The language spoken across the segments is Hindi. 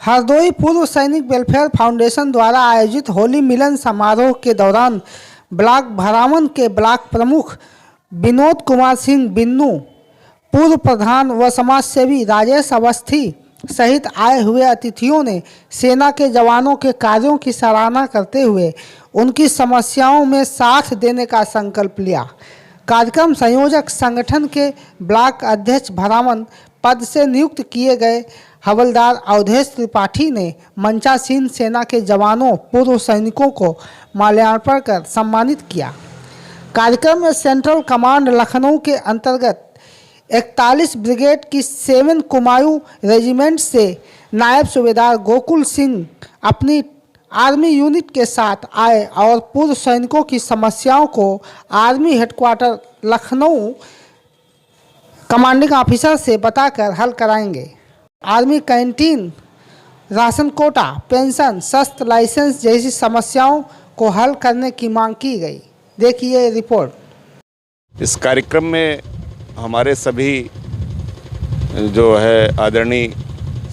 हरदोई पूर्व सैनिक वेलफेयर फाउंडेशन द्वारा आयोजित होली मिलन समारोह के दौरान ब्लॉक भरावन के ब्लॉक प्रमुख विनोद कुमार सिंह बिन्नू, पूर्व प्रधान व समाजसेवी राजेश अवस्थी सहित आए हुए अतिथियों ने सेना के जवानों के कार्यों की सराहना करते हुए उनकी समस्याओं में साथ देने का संकल्प लिया। कार्यक्रम संयोजक संगठन के ब्लॉक अध्यक्ष भरावन पद से नियुक्त किए गए हवलदार अवधेश त्रिपाठी ने मंचासीन सेना के जवानों पूर्व सैनिकों को माल्यार्पण कर सम्मानित किया। कार्यक्रम में सेंट्रल कमांड लखनऊ के अंतर्गत 41 ब्रिगेड की 7 कुमायूं रेजिमेंट से नायब सूबेदार गोकुल सिंह अपनी आर्मी यूनिट के साथ आए और पूर्व सैनिकों की समस्याओं को army headquarter Lucknow commanding officer से बताकर हल कराएंगे। Army canteen, ration quota, pension, शस्त्र लाइसेंस जैसी समस्याओं को हल करने की मांग की गई। देखिए रिपोर्ट। इस कार्यक्रम में हमारे सभी जो है आदरणीय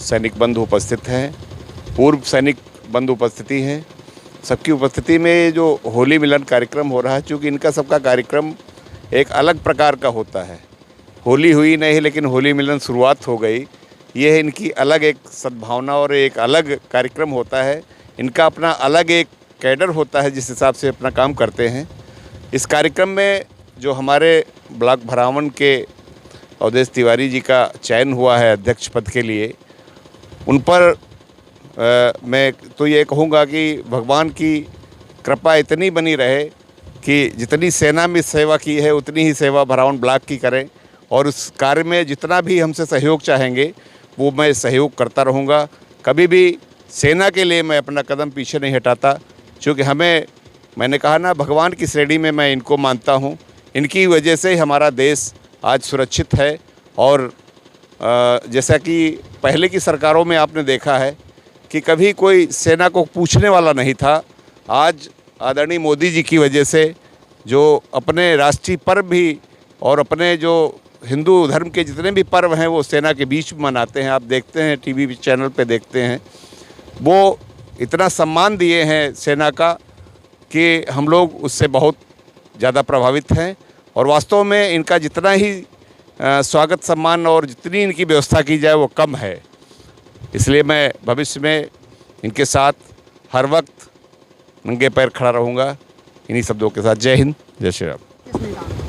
सैनिक बंधु उपस्थित हैं, पूर्व सैनिक बंधु उपस्थिति हैं। सबकी उपस्थिति में जो होली मिलन कार्यक्रम हो रहा है, चूँकि इनका सबका कार्यक्रम एक अलग प्रकार का होता है। होली हुई नहीं लेकिन होली मिलन शुरुआत हो गई। ये इनकी अलग एक सद्भावना और एक अलग कार्यक्रम होता है। इनका अपना अलग एक कैडर होता है जिस हिसाब से अपना काम करते हैं। इस कार्यक्रम में जो हमारे ब्लॉक भरावन के अवधेश तिवारी जी का चयन हुआ है अध्यक्ष पद के लिए, उन पर मैं तो ये कहूँगा कि भगवान की कृपा इतनी बनी रहे कि जितनी सेना में सेवा की है उतनी ही सेवा भरावन ब्लॉक की करें, और उस कार्य में जितना भी हमसे सहयोग चाहेंगे वो मैं सहयोग करता रहूँगा। कभी भी सेना के लिए मैं अपना कदम पीछे नहीं हटाता, क्योंकि मैंने कहा ना, भगवान की श्रेणी में मैं इनको मानता हूँ। इनकी वजह से हमारा देश आज सुरक्षित है। और जैसा कि पहले की सरकारों में आपने देखा है कि कभी कोई सेना को पूछने वाला नहीं था। आज आदरणीय मोदी जी की वजह से जो अपने राष्ट्रीय पर्व भी और अपने जो हिंदू धर्म के जितने भी पर्व हैं वो सेना के बीच में मनाते हैं। आप देखते हैं, टीवी चैनल पे देखते हैं, वो इतना सम्मान दिए हैं सेना का कि हम लोग उससे बहुत ज़्यादा प्रभावित हैं। और वास्तव में इनका जितना ही स्वागत सम्मान और जितनी इनकी व्यवस्था की जाए वो कम है। इसलिए मैं भविष्य में इनके साथ हर वक्त नंगे पैर खड़ा रहूँगा। इन्हीं शब्दों के साथ जय हिंद, जय श्री राम।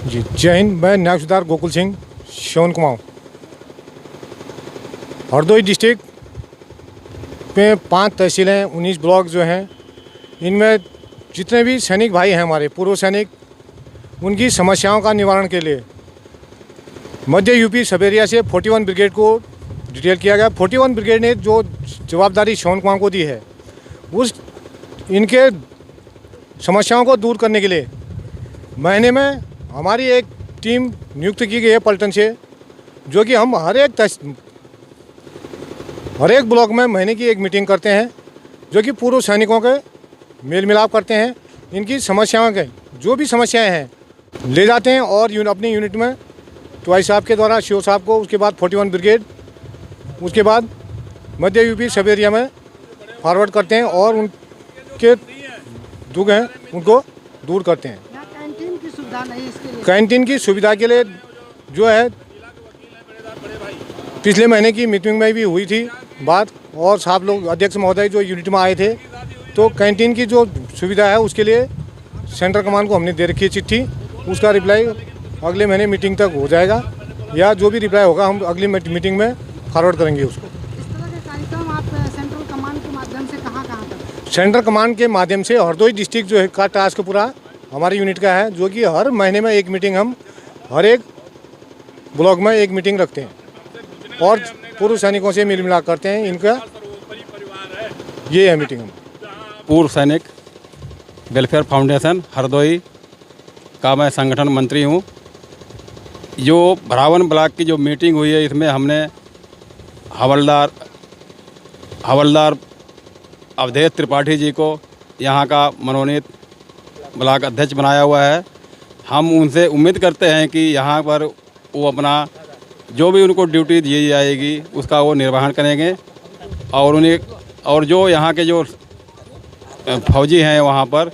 जी जय हिंद। मैं नायब सूबेदार गोकुल सिंह, शोन कुमाऊँ। हरदोई डिस्ट्रिक्ट में 5 तहसीलें, 19 ब्लॉक जो हैं, इनमें जितने भी सैनिक भाई हैं हमारे पूर्व सैनिक, उनकी समस्याओं का निवारण के लिए मध्य यूपी सबेरिया से 41 ब्रिगेड को डिटेल किया गया। 41 ब्रिगेड ने जो जवाबदारी शोन कुमाऊँ को दी है, उस इनके समस्याओं को दूर करने के लिए महीने में हमारी एक टीम नियुक्त की गई है पलटन से, जो कि हम हर एक ब्लॉक में महीने की एक मीटिंग करते हैं, जो कि पूर्व सैनिकों के मेल मिलाप करते हैं। इनकी समस्याओं के जो भी समस्याएं हैं ले जाते हैं और अपनी यूनिट में ट्वाई साहब के द्वारा CO साहब को, उसके बाद 41 ब्रिगेड, उसके बाद मध्य यूपी सब एरिया में फॉरवर्ड करते हैं और उनके दुख हैं उनको दूर करते हैं। कैंटीन की सुविधा नहीं, इसके लिए कैंटीन की सुविधा के लिए जो है पिछले महीने की मीटिंग में भी हुई थी बात, और साहब लोग अध्यक्ष महोदय जो यूनिट में आए थे, तो कैंटीन की जो सुविधा है उसके लिए सेंट्रल कमांड को हमने दे रखी है चिट्ठी। उसका रिप्लाई अगले महीने मीटिंग तक हो जाएगा, या जो भी रिप्लाई होगा हम अगली मीटिंग में फॉरवर्ड करेंगे उसको। इस तरह के कार्यक्रम आप सेंट्रल कमांड के माध्यम से कहाँ करते हैं? सेंट्रल कमांड के माध्यम से हरदोई डिस्ट्रिक्ट जो है का टास्क पूरा हमारी यूनिट का है, जो कि हर महीने में एक मीटिंग हम हर एक ब्लॉक में एक मीटिंग रखते हैं और पूर्व सैनिकों से मिल मिलाप करते हैं। इनका ये है मीटिंग। हम पूर्व सैनिक वेलफेयर फाउंडेशन हरदोई का मैं संगठन मंत्री हूँ। जो भरावन ब्लॉक की जो मीटिंग हुई है, इसमें हमने हवलदार अवधेश त्रिपाठी जी को यहाँ का मनोनीत ब्लॉक अध्यक्ष बनाया हुआ है। हम उनसे उम्मीद करते हैं कि यहाँ पर वो अपना जो भी उनको ड्यूटी दी जाएगी उसका वो निर्वहन करेंगे। और उन्हें और जो यहाँ के जो फौजी हैं वहाँ पर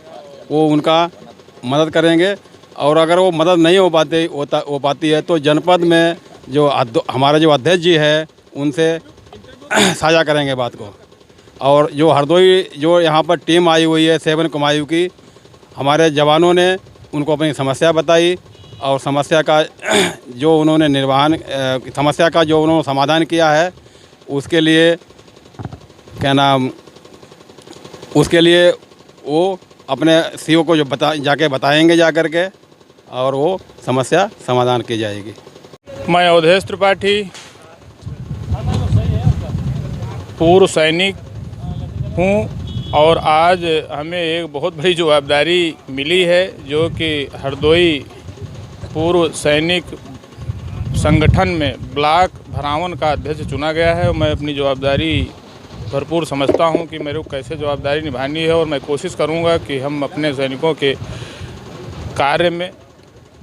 वो उनका मदद करेंगे। और अगर वो मदद नहीं हो पाती है तो जनपद में जो हमारे जो अध्यक्ष जी है उनसे साझा करेंगे बात को। और जो हरदोई जो यहाँ पर टीम आई हुई है 7 कुमायूं की, हमारे जवानों ने उनको अपनी समस्या बताई और समस्या का जो उन्होंने समाधान किया है उसके लिए उसके लिए वो अपने सीओ को जो जाके बताएंगे जा कर के, और वो समस्या समाधान की जाएगी। मैं अवधेश त्रिपाठी पूर्व सैनिक हूँ और आज हमें एक बहुत बड़ी जवाबदारी मिली है, जो कि हरदोई पूर्व सैनिक संगठन में ब्लॉक भरावन का अध्यक्ष चुना गया है। मैं अपनी जवाबदारी भरपूर समझता हूं कि मेरे को कैसे जवाबदारी निभानी है, और मैं कोशिश करूंगा कि हम अपने सैनिकों के कार्य में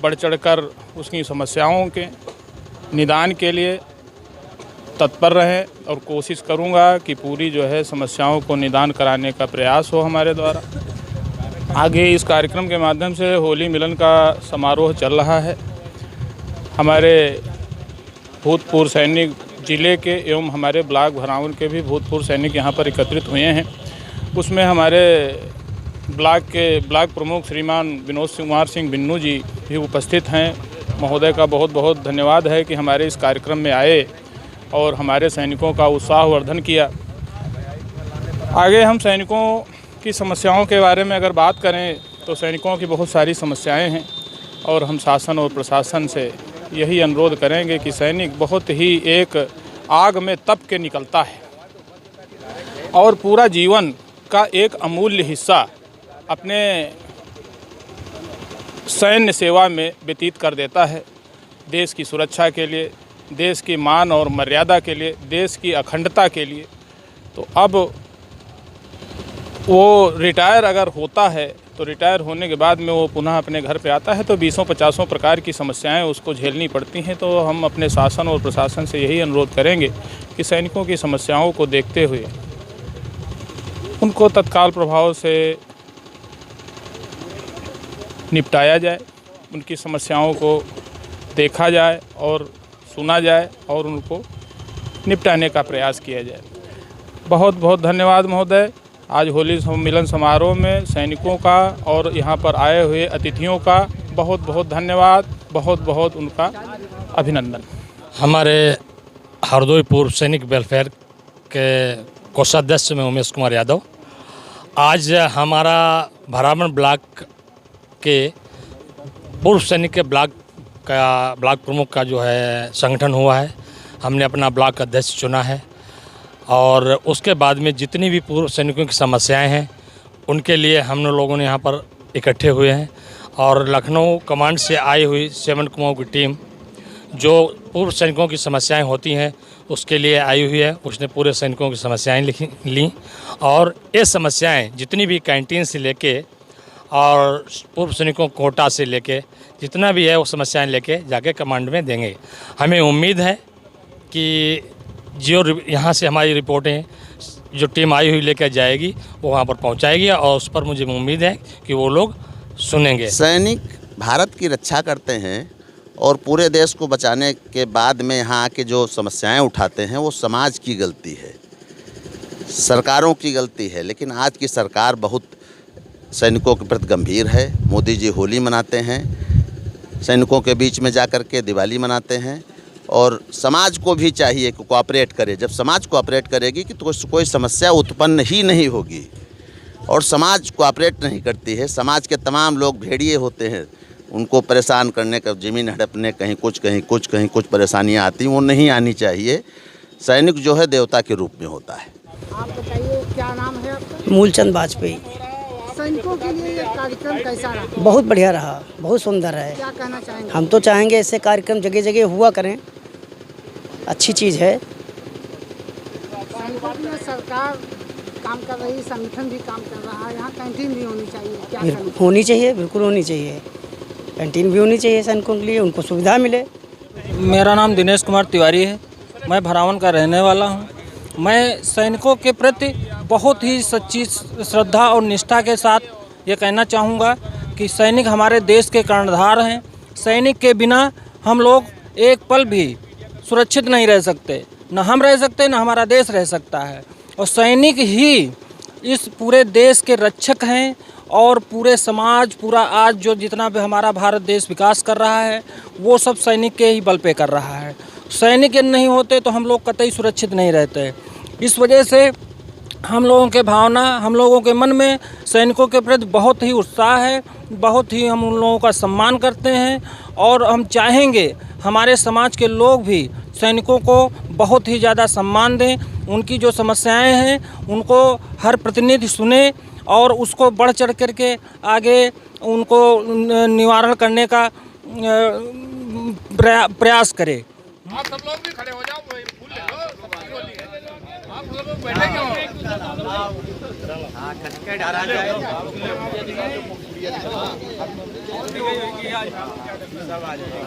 बढ़ चढ़कर उसकी समस्याओं के निदान के लिए तत्पर रहें, और कोशिश करूंगा कि पूरी जो है समस्याओं को निदान कराने का प्रयास हो हमारे द्वारा। आगे इस कार्यक्रम के माध्यम से होली मिलन का समारोह चल रहा है। हमारे भूतपूर्व सैनिक जिले के एवं हमारे ब्लॉक भरावन के भी भूतपूर्व सैनिक यहाँ पर एकत्रित हुए हैं। उसमें हमारे ब्लॉक प्रमुख श्रीमान विनोद कुमार सिंह बिन्नू जी भी उपस्थित हैं। महोदय का बहुत बहुत धन्यवाद है कि हमारे इस कार्यक्रम में आए और हमारे सैनिकों का उत्साहवर्धन किया। आगे हम सैनिकों की समस्याओं के बारे में अगर बात करें तो सैनिकों की बहुत सारी समस्याएं हैं, और हम शासन और प्रशासन से यही अनुरोध करेंगे कि सैनिक बहुत ही एक आग में तप के निकलता है और पूरा जीवन का एक अमूल्य हिस्सा अपने सैन्य सेवा में व्यतीत कर देता है। देश की सुरक्षा के लिए, देश की मान और मर्यादा के लिए, देश की अखंडता के लिए। तो अब वो रिटायर अगर होता है तो रिटायर होने के बाद में वो पुनः अपने घर पे आता है तो 20-50 प्रकार की समस्याएं उसको झेलनी पड़ती हैं। तो हम अपने शासन और प्रशासन से यही अनुरोध करेंगे कि सैनिकों की समस्याओं को देखते हुए उनको तत्काल प्रभाव से निपटाया जाए, उनकी समस्याओं को देखा जाए और सुना जाए और उनको निपटाने का प्रयास किया जाए। बहुत बहुत धन्यवाद महोदय। आज होली मिलन समारोह में सैनिकों का और यहाँ पर आए हुए अतिथियों का बहुत बहुत धन्यवाद, बहुत बहुत उनका अभिनंदन। हमारे हरदोई पूर्व सैनिक वेलफेयर के कोषाध्यक्ष में उमेश कुमार यादव। आज हमारा भरावन ब्लॉक के पूर्व सैनिक के ब्लॉक प्रमुख का जो है संगठन हुआ है। हमने अपना ब्लॉक अध्यक्ष चुना है और उसके बाद में जितनी भी पूर्व सैनिकों की समस्याएं हैं उनके लिए हम लोगों ने यहाँ पर इकट्ठे हुए हैं। और लखनऊ कमांड से आई हुई 7 कुमाऊं की टीम जो पूर्व सैनिकों की समस्याएं होती हैं उसके लिए आई हुई है। उसने पूरे सैनिकों की समस्याएं ली और ये समस्याएं जितनी भी कैंटीन से लेके और पूर्व सैनिकों कोटा से लेके जितना भी है वो समस्याएं लेके जाके कमांड में देंगे। हमें उम्मीद है कि जो यहाँ से हमारी रिपोर्टें जो टीम आई हुई लेकर जाएगी वो वहाँ पर पहुँचाएगी और उस पर मुझे उम्मीद है कि वो लोग सुनेंगे। सैनिक भारत की रक्षा करते हैं और पूरे देश को बचाने के बाद में यहाँ आके जो समस्याएं उठाते हैं वो समाज की गलती है, सरकारों की गलती है। लेकिन आज की सरकार बहुत सैनिकों के प्रति गंभीर है। मोदी जी होली मनाते हैं, सैनिकों के बीच में जा कर के दिवाली मनाते हैं और समाज को भी चाहिए कि कोऑपरेट करे। जब समाज कोऑपरेट करेगी कि तो कोई समस्या उत्पन्न ही नहीं होगी। और समाज कोऑपरेट नहीं करती है, समाज के तमाम लोग भेड़िए होते हैं, उनको परेशान करने का, ज़मीन हड़पने, कहीं कुछ परेशानियां आती, वो नहीं आनी चाहिए। सैनिक जो है देवता के रूप में होता है। आप बताइए क्या नाम है आपका? मूलचंद वाजपेयी। सैनिकों के लिए ये कार्यक्रम कैसा रहा? बहुत बढ़िया रहा, बहुत सुंदर है। क्या कहना चाहेंगे? हम तो चाहेंगे ऐसे कार्यक्रम जगह जगह हुआ करें, अच्छी चीज़ है। सैनिकों में सरकार काम कर रही, संगठन भी काम कर रहा है, यहाँ कैंटीन भी होनी चाहिए। क्या करना? होनी चाहिए, बिल्कुल होनी चाहिए। कैंटीन भी होनी चाहिए सैनिकों के लिए, उनको सुविधा मिले। मेरा नाम दिनेश कुमार तिवारी है। मैं भरावन का रहने वाला हूँ मैं सैनिकों के प्रति बहुत ही सच्ची श्रद्धा और निष्ठा के साथ ये कहना चाहूँगा कि सैनिक हमारे देश के कर्णधार हैं। सैनिक के बिना हम लोग एक पल भी सुरक्षित नहीं रह सकते, न हम रह सकते न हमारा देश रह सकता है। और सैनिक ही इस पूरे देश के रक्षक हैं और पूरे समाज, पूरा आज जो जितना भी हमारा भारत देश विकास कर रहा है वो सब सैनिक के ही बल पे कर रहा है। सैनिक नहीं होते तो हम लोग कतई सुरक्षित नहीं रहते। इस वजह से हम लोगों के भावना, हम लोगों के मन में सैनिकों के प्रति बहुत ही उत्साह है, बहुत ही हम उन लोगों का सम्मान करते हैं और हम चाहेंगे हमारे समाज के लोग भी सैनिकों को बहुत ही ज़्यादा सम्मान दें। उनकी जो समस्याएं हैं उनको हर प्रतिनिधि सुने और उसको बढ़ चढ़ करके आगे उनको निवारण करने का प्रयास करे। आप सब लोग भी खड़े हो जाओ, फूल ले लो, आप सब लोग बैठे क्यों? सब आ जाए।